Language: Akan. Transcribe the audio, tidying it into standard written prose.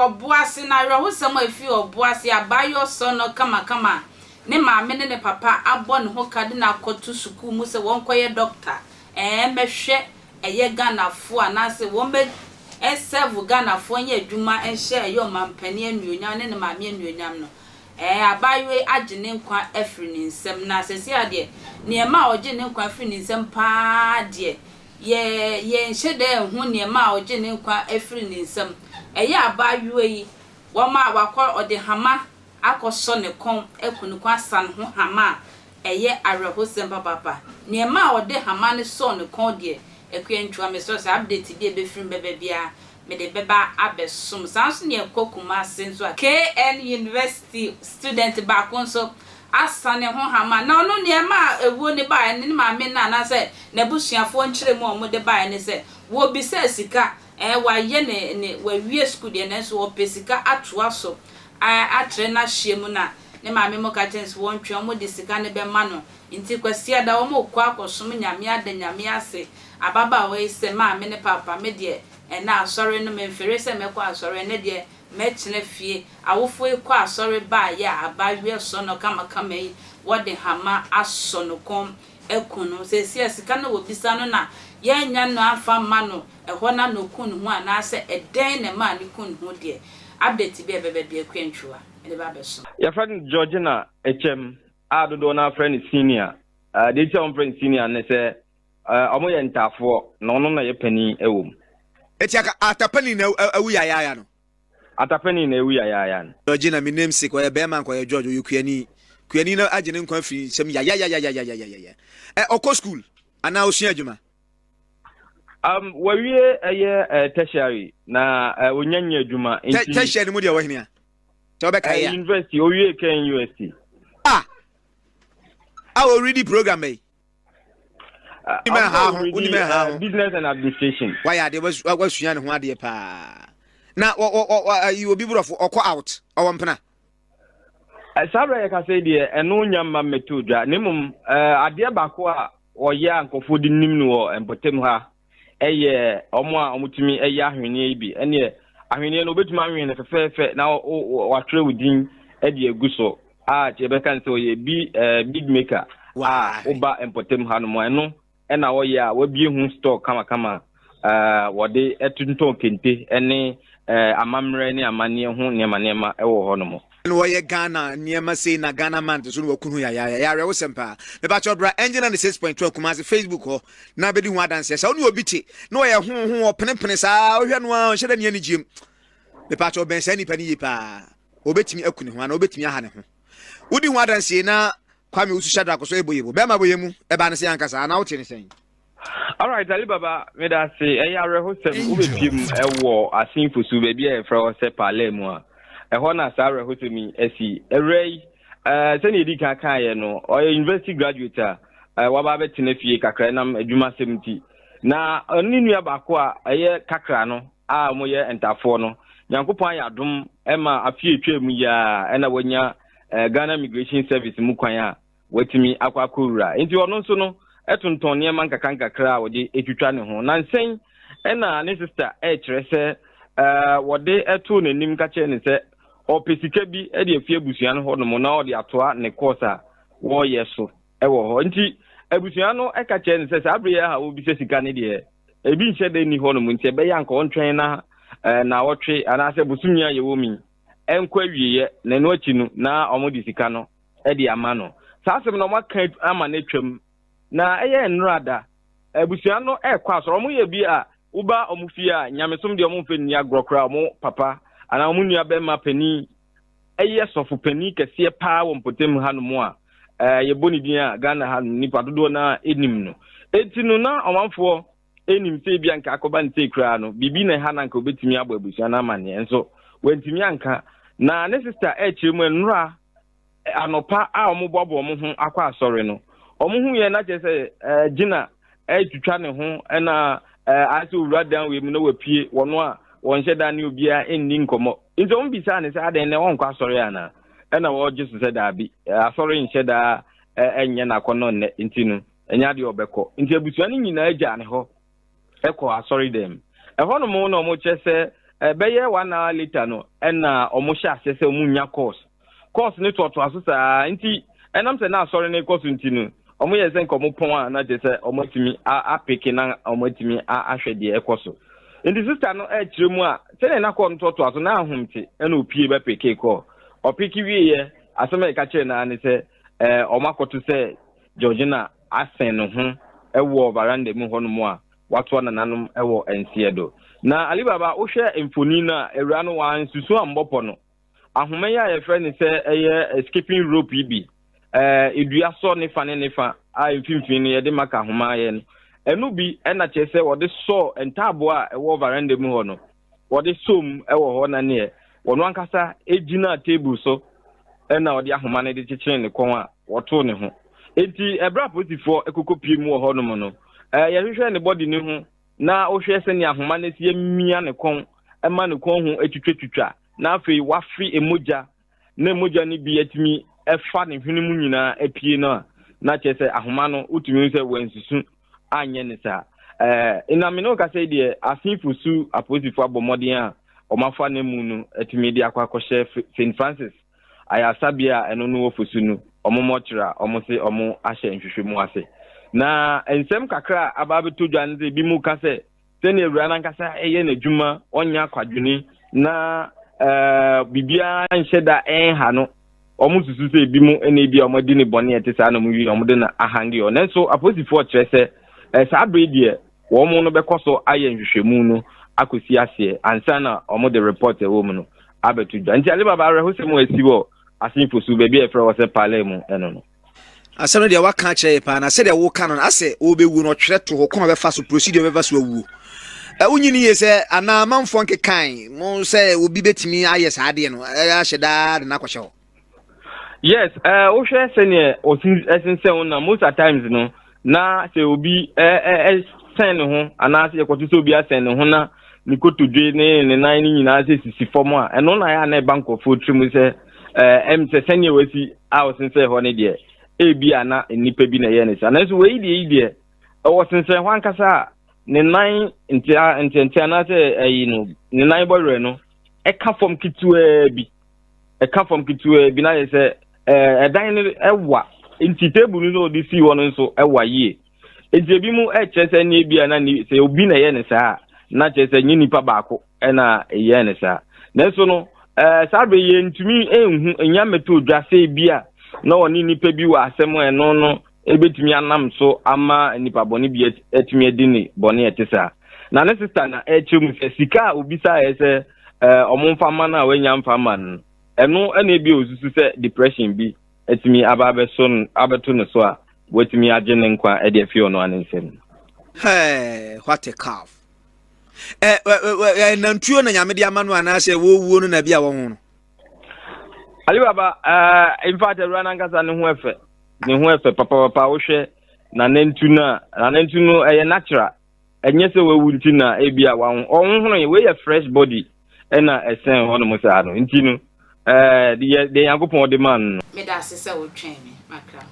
Obuasi na reho sem afi Obuasi abayo so no kama ne maame ne papa abọ ne ho kade na akoto suku mu se won koye doctor mehwe eye ganafo anase won be serve ganafo nya adwuma ehye eye omampani anuonyam ne maame anuonyam no abayo agene nkwa afri ni nsem na sesi ade ne ma oje ne nkwa afri ni nsem pa de ye nhede hu ne ma oje ne nkwa afri ni nsem eye abayo yi wo ma wakọ ode hama akoso ne kon ekunu kwa san ho hama eye arehosem papa ne ma ode hama ne so ne kon de ekwentua me so update bi ebefrim bebia me de beba abesom sanso ne kokuma senso KN University student ba konso asane ho hama na ono ne ma ewuo ne ba ne ma me na se na busuafo nkyere mu omo de ba ne se wo bi se sika wa ye ne wa wie school de ne so wo pesika atoa so atre na hyemu na ne maame mo ka tense won twa mo de sika ne be ma no nti kwasi ada wo mo kwa akosom nyame ada nyame ase ababa we se maame ne papa me de na asore no me mfere se me kwa asore ne de me kyene fie awofo e kwa asore ba ya abawe so no kama yi wode hama aso no kom ekunu se sika no wo bisa no na ye nya no afa ma no eho na no kunu ho anase eden ne ma ne kunu ho de update bi bebe kwentwa ele ba beso your friend Georgina HM adodo na friend senior dey tell friend senior ne say omo ye ntafo na ono na ye pani ewom etiaka atapani na awu ya no atapani na ewu ya no Georgina me name sick or be man ko ye George okuani na agene nkwa fi sem ya okọ school ana osua adwuma wawie eye tertiary na onyanya adwuma tertiary mu de wo henia to be kai ya university owie kan university already program eh business and administration why are they was sua ne ho ade pa na you obi bro okọ out owompena sabra ya ka say de eno nyamma metodwa nemum ade bako a oye ankofo di nim no empotem ha eye omo a omutumi eye ahwene bi ene ahwene no obetuma ahwene fefefe na watre wudin e de aguso chebe kan say oye big maker oba empotem ha no mo eno na oye a wabie hu store kama wode etunton kente ene amamre ne amane ho nema ewo ho no mo no ye Ghana niema say na Ghana man to so wakunu ya rewo sempa me ba chodra engine na 6.2 kumase Facebook ho na bedi hu adanse sa oni obi ti no ye ho penepene sa ohwe no a hyeda ne ani giem me pa chodben sa ni pani yi pa obetimi akuni ho na obetimi aha ne ho wodi hu adanse na kwame usu shadra ko so eboyebo be ma boyemu e ba ne se yankasa na wote ne sen. All right, Ali Baba, me da say reho sem ubepim ewo asinfo su be bia e fra o se pale mu a eho na sa reho semi esi erei se ne di kan ye no o university graduate wa ba be tene fie kakra nam adwuma semti na oni nua ba ko a eye kakra no a mo ye entafo no nyankopon ya dom e ma afie etwam ya e na wanya Ghana Immigration Service mu kwan a watimi akwakowura enti ono nso no etonton ne man kakra wode etwitwa ne ho na nsen na ne sister kyerese wode eto nanim ka che ne se opesika bi e de afie abusua no ho no mo na ode atoa ne course a wo yeso ewo ho nti abusua no ka che ne se abre ha obi se sika ne de ebi nche de ni ho no mo nti be ya nka ontwen na wotwe anase busumia ye wo mi enkwa wieye na no achi no na omodi sika no e de ama no saasem no maka ama na twam na eye nrada abusua no kwa asoro mo ye bi a uba omufie a nyamesom de omfe ni agrokra mo papa ana mo nua be ma pani eye sofu pani kese pa wo mpotem ha no mo a ye boni din a Ghana ha nipa dodo na enim no etinu na omanfo enim se bia nka akoba nte kra no bibi na ha na nka obetimi abo abusua na mane enso wentimi anka na ne sister chiremu nra anopa a omobobo mo ho akwa asore no omuhu ye na chese gina twitwa ne ho na aso wura dan we mu na wapie wono a wonhye dan ne obia enni nkomo nzo mbisa ne se aden ne wonkwa asore ana na wo gisu se da bi asore nhye da enye na kono ne ntinu enya de obekọ nti abusua ne nyina agya ne ho ekọ asore dem eho no mo na mo chese bɛyɛ 1 hour later no ɛna ɔmo hyɛ ase sɛ ɔmo nya course ne to aso saa nti ɛnam sɛ na asɔre ne course nti no ɔmo yɛ sɛ nkɔmo pɔn a na gye sɛ ɔmo atumi apeke na ɔmo atumi ahwɛ deɛ ɛkɔ so nti sister no ɛkyerɛ mu a sɛ na kɔ no to aso na ahomte ɛna opie bɛ peke kɔ ɔpeke wie yɛ asɛm a ɛka kyerɛ na ne sɛ ɔmo akɔto sɛ Georgina asɛn no ho ɛwɔ veranda mu hɔ no mu a watoa nananom ɛwɔ nsie do na Alibaba wohwɛ mfoni na ewura no wa nsusu ambɔpɔ no ahoma ya yɛfrɛ ne sɛ ɛyɛ escaping rope bi edua so ne fa a mfimfini no yɛde maka ahoma yɛ no ɛno bi ɛna kyerɛ sɛ wɔde sɔ ntaabo a ɛwɔ veranda mu hɔ no wɔde som ɛwɔ hɔ na ne wɔno ankasa egyina table so ɛna wɔde ahoma no de kyekyere ne kɔn a wɔto ne ho enti ɛbra posifoɔ ekokopie mu wɔ hɔ no mu no yɛhwehwɛ ne body ne ho na wohwɛ sɛ ne ahoma no sie mia ne kɔn ɛma ne kɔn ho etwitwa na afei wafri emogya na emogya ne bi atimi ɛfa ne hwene mu nyinaa apie no na kyerɛ sɛ ahoma no utumi sɛ wansusu anyɛ ne saa inamene ka sɛ deɛ asinfo su aposifo abɔmɔden a ɔmafa ne mu no atumi de akɔhyɛ St Francis ayasabia ɛno no wofosu no ɔmomɔkyerɛ ɔmo se ɔmo ahyɛ nhwehwɛ mu ase na ensem kakra ababeto dwan ze bi mu ka sɛ sɛne ewura na nkasa ɛyɛ n'adwuma ɔnya kwadwene na bibia nhyɛ da ɛnha no ɔmo susu sɛ bi mu ɛna bi ɔmo di ne bɔne ɛte saa na mo wi ɔmo de na ahange ɔ nanso aposifo kyerɛ sɛ saa bere deɛ wɔn no bɛkɔ so ayɛ nhwehwɛmu no akosi aseɛ ansa na ɔmo de report ɛwɔ mu no abeto dwan nti Alibaba arehosɛm wɔ asi wɔ asinfo so baabi a ɛfrɛ wɔ sɛ pale mu ɛno no asɛm deɛ waka kyerɛ pa na sɛdeɛ woka no asɛ wobɛwu no ɔtwerɛ to hɔ kɔma bɛfa so procedure bɛfa so awu wonyini yɛ sɛ anaa manfoɔ nkekan mo sɛ obi bɛtumi ayɛ saa adeɛ no ahyɛ daa de nakɔhyɛ hɔ yes wohwɛ sɛneɛ ɔsensɛn na most of times no na sɛ obi sɛn ne ho anaasɛ yɛkɔto sɛ obi asɛn ne ho na ne kotodwe ne ne nan ne nyinaa sɛ sisi fam a ɛno na yɛ na ɛba nkɔfoɔ tiri mu sɛ sɛ sɛneɛ wasi a ɔsensɛn hɔ ne deɛ ebi ana nipa bi na yɛ ne sa nanso wei deɛ ɛwɔ sensɛn hɔ ankasa a ne nan ntia na sɛ ayi no ne nan bɔwerɛ no ɛka fam ketewa bi na yɛ sɛ ɛdan no ɛwa nti table no ɔde si hɔ no nso ɛwa yie nti ebi mu ɛkyerɛ sɛ ne bi ana ni sɛ obi na yɛ ne saa na kyerɛ sɛ nye nipa baako ɛna ɛyɛ ne saa nanso no saa bɛ yɛ ntumi enhu enya meto dwa sɛ bi a na oni nipa bi wɔ asɛm ɛno no ebetumi anam so ama nipa bɔne bi etumi adi ne bɔne ɛte saa na ne sister na ɛkyerɛ mu sɛ sika obi sa yɛ sɛ ɔmo mfa ma na wanya mfa ma no ɛno ɛna bi osusu sɛ depression bi etumi abeto no so a wetumi agye ne nkwa ɛde afi ɔno anensɛm hey what a calf nantuo na nyame de ama no anaasɛ wɔwuo no na bi a wɔn no Alibaba in fact everyone ankasa ne ho efe papa wohwɛ na nantu no ɛyɛ natural ɛnyɛ sɛ wawu nti na ebi a wɔn ɔnhono we yɛ fresh body ɛna ɛsɛn hɔ no mo saa no nti no de yankopɔn de man no me da sɛ wo twɛn me makra